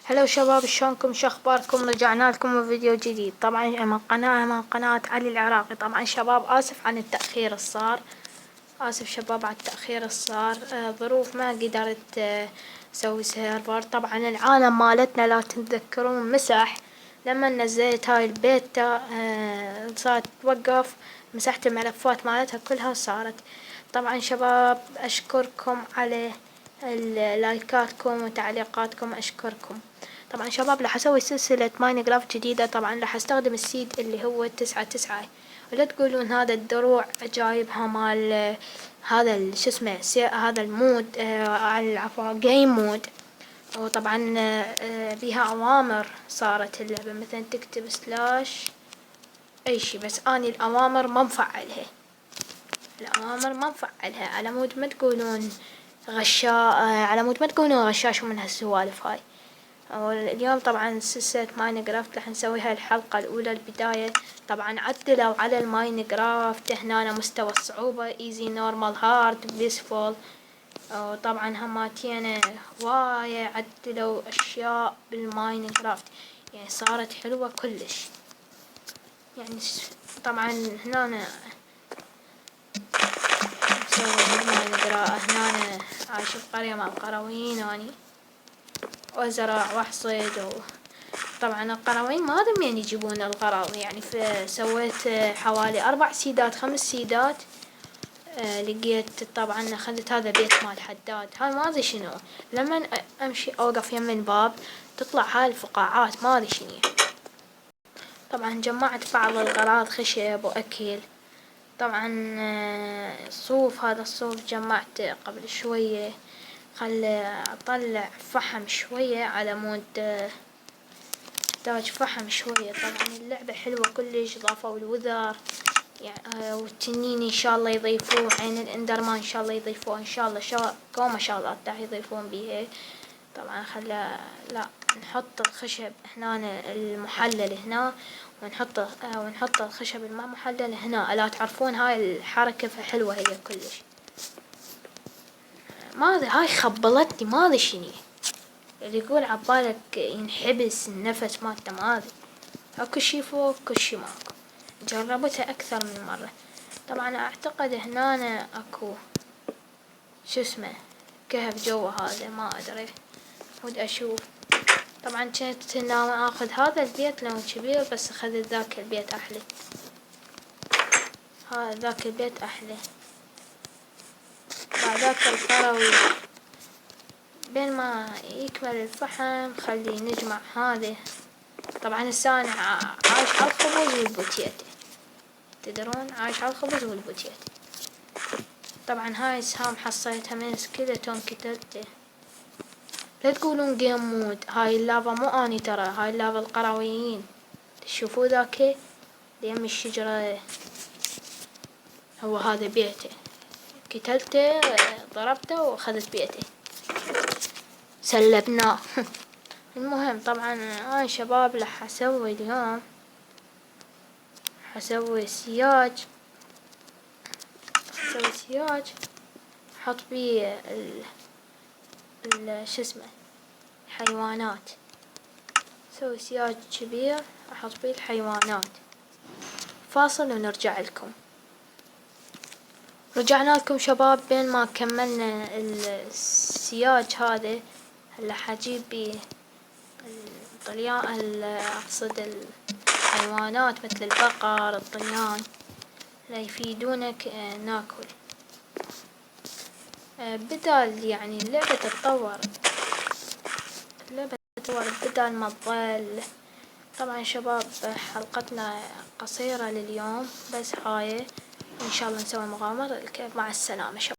هلا شباب، شلونكم؟ شو اخباركم؟ رجعنا لكم بفيديو جديد طبعا من قناة علي العراقي. طبعا شباب اسف عن التأخير الصار، اسف شباب على التأخير الصار. ظروف ما قدرت اسوي سيرفر. طبعا العالم مالتنا لا تتذكرون مسح لما نزلت هاي البيتا صارت توقف، مسحت الملفات مالتها كلها صارت. طبعا شباب اشكركم على لايكاتكم وتعليقاتكم، اشكركم. طبعا شباب راح اسوي سلسلة ماينكرافت جديدة. طبعا راح استخدم السيد اللي هو 9 9، ولا تقولون هذا الدروع جايبها مال هذا شو اسمه هذا المود عفوا جيم مود. وطبعا بيها اوامر صارت اللعبة، مثلا تكتب سلاش اي شي، بس اني الاوامر ما مفعلها، على مود ما تقولون على مود ما تقولون غشاش من هالسوالف هاي. اليوم طبعا سلسلة ماينكرافت راح نسويها الحلقة الأولى البداية. طبعا عدلوا على الماينكرافت هنا مستوى الصعوبة ايزي نورمال هارد بيسفول. وطبعا هماتينا هواية عدلوا أشياء بالماينكرافت، يعني صارت حلوة كلش. يعني طبعا هنا نسوي بالماينكرافت، هنا عايش بقرية مع القرويين اني، وازرع واحصد. طبعا القرويين ما ادري يجيبون الغراض، يعني سويت حوالي 4 سيدات 5 سيدات. لقيت طبعا اخذت هذا بيت مال حداد، هاي ما ادري شنو. لما امشي اوقف يم الباب تطلع هاي الفقاعات ما ادري شنو. طبعا جمعت بعض الغراض خشب واكل. طبعا صوف، هذا الصوف جمعت قبل شوية، خل اطلع فحم شوية على مود احتاج فحم شوية. طبعا اللعبة حلوة كلش، ضافوا الوذر يعني والتنين ان شاء الله يضيفوه، عين الاندرمان ان شاء الله يضيفوه، ان شاء الله كومة شغلات راح يضيفون بيها. طبعا لا نحط الخشب هنا المحلل هنا، ونحط الخشب الما محلل هنا. الا تعرفون هاي الحركة فحلوة هي كلش. ما ادري هاي خبلتني ما ادري شني، اللي يقول عبالك ينحبس النفس مالته ما ادري. اكو شي فوق اكو شي ماكو، جربتها اكثر من مرة. طبعا اعتقد هنا اكو شو اسمه كهف جوا هذا ما ادري، ود اشوف. طبعا كنت ناوي اخذ هذا البيت لو كبير، بس اخذت ذاك البيت احلى، ذاك البيت احلى. بعد ذاك القروي بين ما يكمل الفحم خلي نجمع هذه. طبعا هسه انا عايش على الخبز والبوتيتي، تدرون عايش على الخبز والبوتيتي. طبعا هاي سهام حصيتها من سكيلتون كتلته. لا تقولون جيم مود، هاي اللافا مو اني ترى، هاي اللافا القرويين. تشوفوا ذاك يم الشجرة، هو هذا بيته، قتلته ضربته واخذت بيته سلبناه. المهم طبعا انا شباب راح اسوي اليوم حسوي سياج، احط بيه شو اسمه الحيوانات. اسوي سياج كبير احط بيه الحيوانات. فاصل ونرجع لكم. رجعنا لكم شباب، بين ما كملنا السياج هذا هلا حجيب بيه الطليان، اقصد الحيوانات مثل البقر الطليان لا يفيدونك ناكل. بدال يعني اللعبة تتطور، بدال ما تظل. طبعا شباب حلقتنا قصيرة لليوم، بس هاي ان شاء الله نسوي مغامرة. مع السلامة شباب.